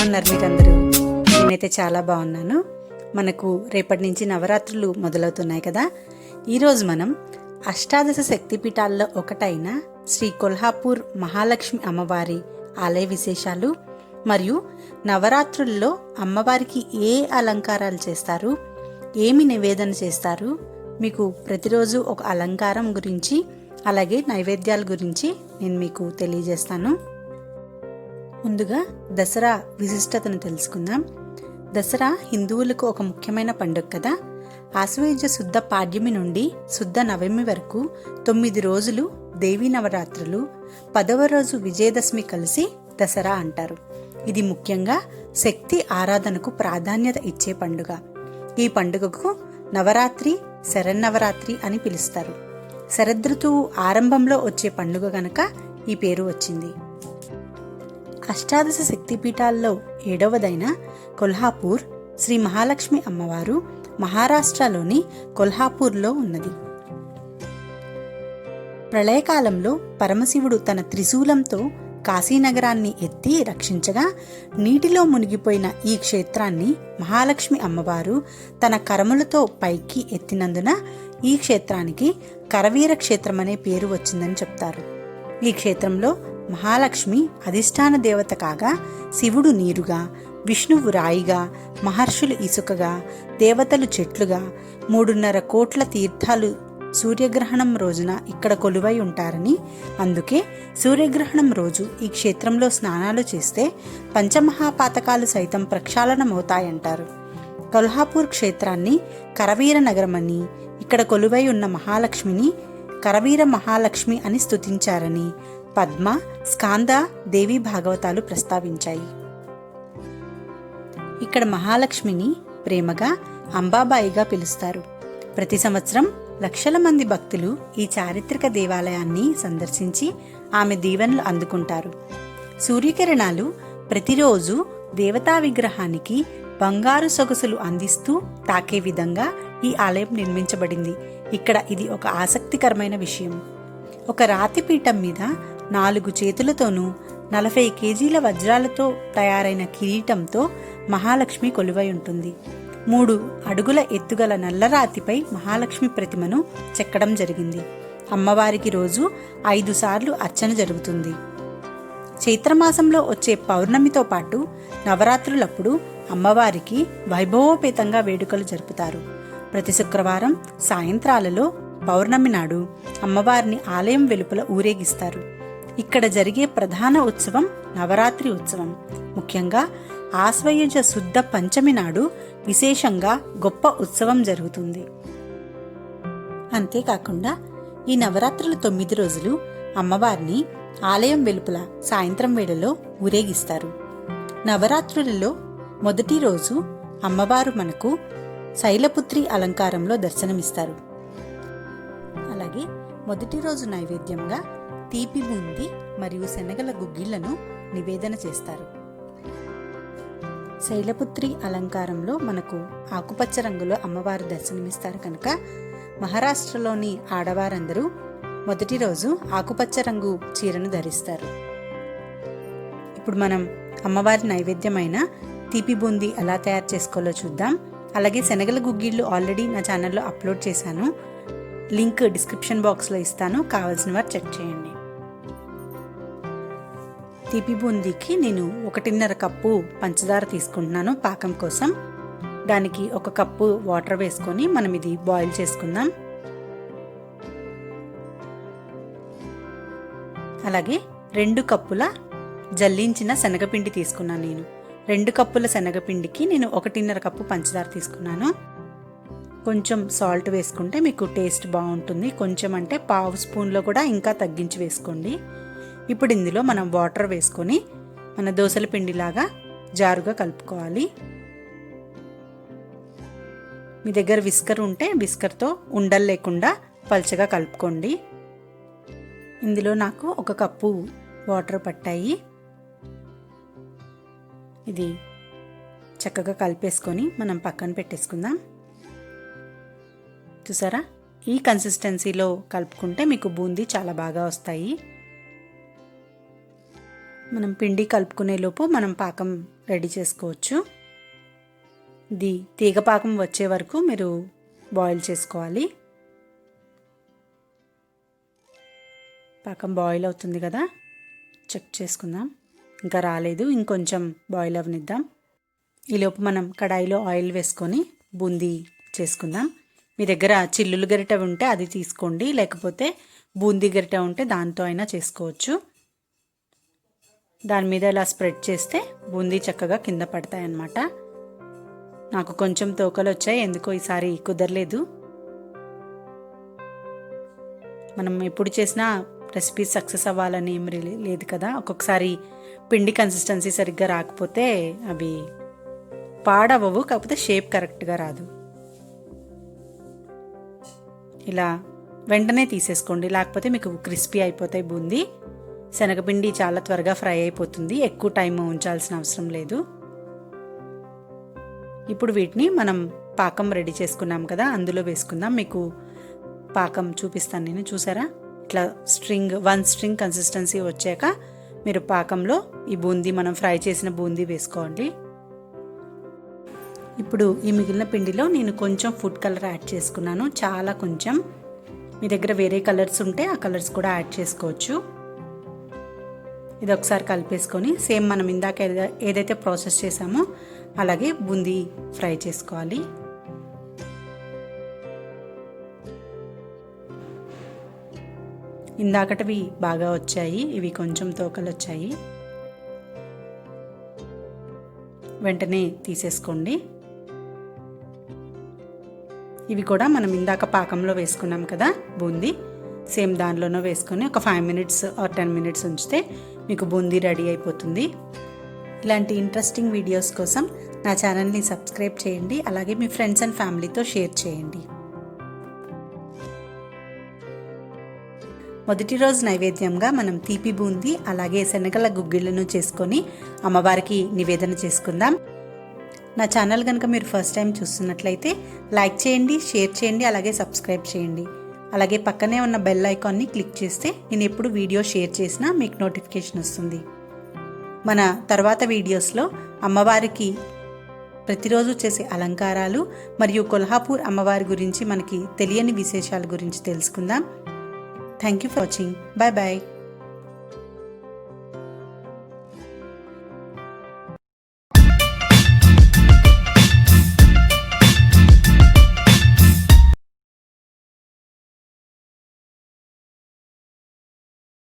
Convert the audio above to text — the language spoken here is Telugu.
ఉన్నారు మీరందరూ? నేనైతే చాలా బాగున్నాను. మనకు రేపటి నుంచి నవరాత్రులు మొదలవుతున్నాయి కదా. ఈరోజు మనం అష్టాదశ శక్తిపీఠాల్లో ఒకటైన శ్రీ కొల్హాపూర్ మహాలక్ష్మి అమ్మవారి ఆలయ విశేషాలు మరియు నవరాత్రుల్లో అమ్మవారికి ఏ అలంకారాలు చేస్తారు, ఏమి నివేదన చేస్తారు, మీకు ప్రతిరోజు ఒక అలంకారం గురించి అలాగే నైవేద్యాల గురించి నేను మీకు తెలియజేస్తాను. ముందుగా దసరా విశిష్టతను తెలుసుకుందాం. దసరా హిందువులకు ఒక ముఖ్యమైన పండుగ కదా. ఆశ్వయుజ శుద్ధ పాడ్యమి నుండి శుద్ధ నవమి వరకు 9 రోజులు దేవీ నవరాత్రులు, 10వ రోజు విజయదశమి కలిసి దసరా అంటారు. ఇది ముఖ్యంగా శక్తి ఆరాధనకు ప్రాధాన్యత ఇచ్చే పండుగ. ఈ పండుగకు నవరాత్రి, శరన్నవరాత్రి అని పిలుస్తారు. శరదృతువు ఆరంభంలో వచ్చే పండుగ గనక ఈ పేరు వచ్చింది. అష్టాదశ శక్తిపీఠాల్లో 7వదైన కొల్హాపూర్ శ్రీ మహాలక్ష్మి అమ్మవారు మహారాష్ట్రలోని కొల్హాపూర్లో ఉన్నది. ప్రళయకాలంలో పరమశివుడు తన త్రిశూలంతో కాశీనగరాన్ని ఎత్తి రక్షించగా నీటిలో మునిగిపోయిన ఈ క్షేత్రాన్ని మహాలక్ష్మి అమ్మవారు తన కరములతో పైకి ఎత్తినందున ఈ క్షేత్రానికి కరవీర క్షేత్రమనే పేరు వచ్చిందని చెప్తారు. ఈ క్షేత్రంలో మహాలక్ష్మి అధిష్టాన దేవత కాగా శివుడు నీరుగా, విష్ణువు రాయిగా, మహర్షులు ఇసుకగా, దేవతలు చెట్లుగా, 3.5 కోట్ల తీర్థాలు సూర్యగ్రహణం రోజున ఇక్కడ కొలువై ఉంటారని, అందుకే సూర్యగ్రహణం రోజు ఈ క్షేత్రంలో స్నానాలు చేస్తే పంచమహాపాతకాలు సైతం ప్రక్షాళనమవుతాయంటారు. కొల్హాపూర్ క్షేత్రాన్ని కరవీర నగరమని, ఇక్కడ కొలువై ఉన్న మహాలక్ష్మిని కరవీర మహాలక్ష్మి అని స్తుతించారని పద్మ, స్కాంద దేవి భాగవతాలు ప్రస్తావించాయి. ఇక్కడ మహాలక్ష్మిని ప్రేమగా అంబాబాయిగా పిలుస్తారు. ప్రతి సంవత్సరం లక్షల మంది భక్తులు ఈ చారిత్రక దేవాలయాన్ని సందర్శించి ఆమె దీవెనలు అందుకుంటారు. సూర్యకిరణాలు ప్రతిరోజు దేవతా విగ్రహానికి బంగారు సొగసులు అందిస్తూ తాకే విధంగా ఈ ఆలయం నిర్మించబడింది. ఇక్కడ ఇది ఒక ఆసక్తికరమైన విషయం. ఒక రాతి పీఠం మీద 4 చేతులతోనూ 40 కేజీల వజ్రాలతో తయారైన కిరీటంతో మహాలక్ష్మి కొలువై ఉంటుంది. 3 అడుగుల ఎత్తుగల నల్లరాతిపై మహాలక్ష్మి ప్రతిమను చెక్కడం జరిగింది. అమ్మవారికి రోజు 5 సార్లు అర్చన జరుగుతుంది. చైత్రమాసంలో వచ్చే పౌర్ణమితో పాటు నవరాత్రులప్పుడు అమ్మవారికి వైభవోపేతంగా వేడుకలు జరుపుతారు. ప్రతి శుక్రవారం సాయంత్రాలలో పౌర్ణమి నాడు అమ్మవారిని ఆలయం వెలుపల ఊరేగిస్తారు. ఇక్కడ జరిగే ప్రధాన ఉత్సవం నవరాత్రి ఉత్సవం. ముఖ్యంగా ఆశ్వయుజ శుద్ధ పంచమి నాడు విశేషంగా గొప్ప ఉత్సవం జరుగుతుంది. అంతేకాకుండా ఈ నవరాత్రుల 9 రోజులు అమ్మవారిని ఆలయం వెలుపల సాయంత్రం వేళలో ఊరేగిస్తారు. నవరాత్రులలో మొదటి రోజు అమ్మవారు మనకు శైలపుత్రి అలంకారంలో దర్శనమిస్తారు. అలాగే మొదటి రోజు నైవేద్యంగా తీపి బూంది మరియు శనగల గుగ్గిళ్లను నివేదన చేస్తారు. శైలపుత్రి అలంకారంలో మనకు ఆకుపచ్చ రంగులో అమ్మవారు దర్శనమిస్తారు కనుక మహారాష్ట్రలోని ఆడవారందరూ మొదటి రోజు ఆకుపచ్చ రంగు చీరను ధరిస్తారు. ఇప్పుడు మనం అమ్మవారి నైవేద్యమైన తీపి బూంది ఎలా తయారు చేసుకోవాలో చూద్దాం. అలాగే శనగల గుగ్గిళ్ళు ఆల్రెడీ నా ఛానల్లో అప్లోడ్ చేశాను. లింక్ డిస్క్రిప్షన్ బాక్స్లో ఇస్తాను, కావాల్సిన వారు చెక్ చేయండి. తీపి బూందీకి నేను 1.5 కప్పు పంచదార తీసుకుంటున్నాను పాకం కోసం. దానికి 1 కప్పు వాటర్ వేసుకొని మనం ఇది బాయిల్ చేసుకుందాం. అలాగే 2 కప్పుల జల్లించిన శనగపిండి తీసుకున్నాను. నేను 2 కప్పుల శనగపిండికి నేను 1.5 కప్పు పంచదార తీసుకున్నాను. కొంచెం సాల్ట్ వేసుకుంటే మీకు టేస్ట్ బాగుంటుంది. కొంచెం అంటే 1/2 స్పూన్లో కూడా ఇంకా తగ్గించి వేసుకోండి. ఇప్పుడు ఇందులో మనం వాటర్ వేసుకొని మన దోసల పిండిలాగా జారుగా కలుపుకోవాలి. మీ దగ్గర విస్కర్ ఉంటే విస్కర్తో ఉండలు లేకుండా పల్చగా కలుపుకోండి. ఇందులో నాకు 1 కప్పు వాటర్ పట్టాయి. ఇది చక్కగా కలిపేసుకొని మనం పక్కన పెట్టేసుకుందాం. చూసారా, ఈ కన్సిస్టెన్సీలో కలుపుకుంటే మీకు బూందీ చాలా బాగా వస్తాయి. మనం పిండి కలుపుకునే లోపు మనం పాకం రెడీ చేసుకోవచ్చు. ఇది తీగ పాకం వచ్చే వరకు మీరు బాయిల్ చేసుకోవాలి. పాకం బాయిల్ అవుతుంది కదా, చెక్ చేసుకుందాం. ఇంకా రాలేదు, ఇంకొంచెం బాయిల్ అవనిద్దాం. ఈలోపు మనం కడాయిలో ఆయిల్ వేసుకొని బూందీ చేసుకుందాం. మీ దగ్గర చిల్లులు గరిటె ఉంటే అది తీసుకోండి, లేకపోతే బూందీ గరిటె ఉంటే దాంతో అయినా చేసుకోవచ్చు. దాని మీద ఇలా స్ప్రెడ్ చేస్తే బూందీ చక్కగా కింద పడతాయన్నమాట. నాకు కొంచెం తోకలు వచ్చాయి, ఎందుకో ఈసారి కుదరలేదు. మనం ఎప్పుడు చేసినా రెసిపీ సక్సెస్ అవ్వాలని ఏం లేదు కదా. ఒక్కొక్కసారి పిండి కన్సిస్టెన్సీ సరిగ్గా రాకపోతే అవి పాడవవు, కాకపోతే షేప్ కరెక్ట్గా రాదు. ఇలా వెంటనే తీసేసుకోండి, లేకపోతే మీకు క్రిస్పీ అయిపోతాయి బూందీ. శనగపిండి చాలా త్వరగా ఫ్రై అయిపోతుంది, ఎక్కువ టైం ఉంచాల్సిన అవసరం లేదు. ఇప్పుడు వీటిని మనం పాకం రెడీ చేసుకున్నాం కదా, అందులో వేసుకుందాం. మీకు పాకం చూపిస్తాను నేను, చూసారా? ఇట్లా వన్ స్ట్రింగ్ కన్సిస్టెన్సీ వచ్చాక మీరు పాకంలో ఈ బూందీ, మనం ఫ్రై చేసిన బూందీ వేసుకోండి. ఇప్పుడు ఈ మిగిలిన పిండిలో నేను కొంచెం ఫుడ్ కలర్ యాడ్ చేసుకున్నాను, చాలా కొంచెం. మీ దగ్గర వేరే కలర్స్ ఉంటే ఆ కలర్స్ కూడా యాడ్ చేసుకోవచ్చు. ఇది ఒకసారి కలిపేసుకొని సేమ్ మనం ఇందాక ఏదైతే ప్రాసెస్ చేసామో అలాగే బూందీ ఫ్రై చేసుకోవాలి. ఇందాకటివి బాగా వచ్చాయి, ఇవి కొంచెం తోకలు వచ్చాయి. వెంటనే తీసేసుకోండి. ఇవి కూడా మనం ఇందాక పాకంలో వేసుకున్నాం కదా బూందీ, సేమ్ దానిలోనూ వేసుకొని ఒక 5 minutes ఆర్ 10 minutes ఉంచితే మీకు బూందీ రెడీ అయిపోతుంది. ఇలాంటి ఇంట్రెస్టింగ్ వీడియోస్ కోసం నా ఛానల్ని సబ్స్క్రైబ్ చేయండి, అలాగే మీ ఫ్రెండ్స్ అండ్ ఫ్యామిలీతో షేర్ చేయండి. మొదటి రోజు నైవేద్యంగా మనం తీపి బూందీ అలాగే శనగల గుగ్గిళ్ళను చేసుకొని అమ్మవారికి నివేదన చేసుకుందాం. నా ఛానల్ కనుక మీరు ఫస్ట్ టైం చూస్తున్నట్లయితే లైక్ చేయండి, షేర్ చేయండి, అలాగే సబ్స్క్రైబ్ చేయండి. అలాగే పక్కనే ఉన్న బెల్ ఐకాన్ని క్లిక్ చేస్తే నేను ఎప్పుడు వీడియో షేర్ చేసినా మీకు నోటిఫికేషన్ వస్తుంది. మన తర్వాత వీడియోస్లో అమ్మవారికి ప్రతిరోజు చేసే అలంకారాలు మరియు కొల్హాపూర్ అమ్మవారి గురించి మనకి తెలియని విశేషాల గురించి తెలుసుకుందాం. Thank you for watching. Bye bye.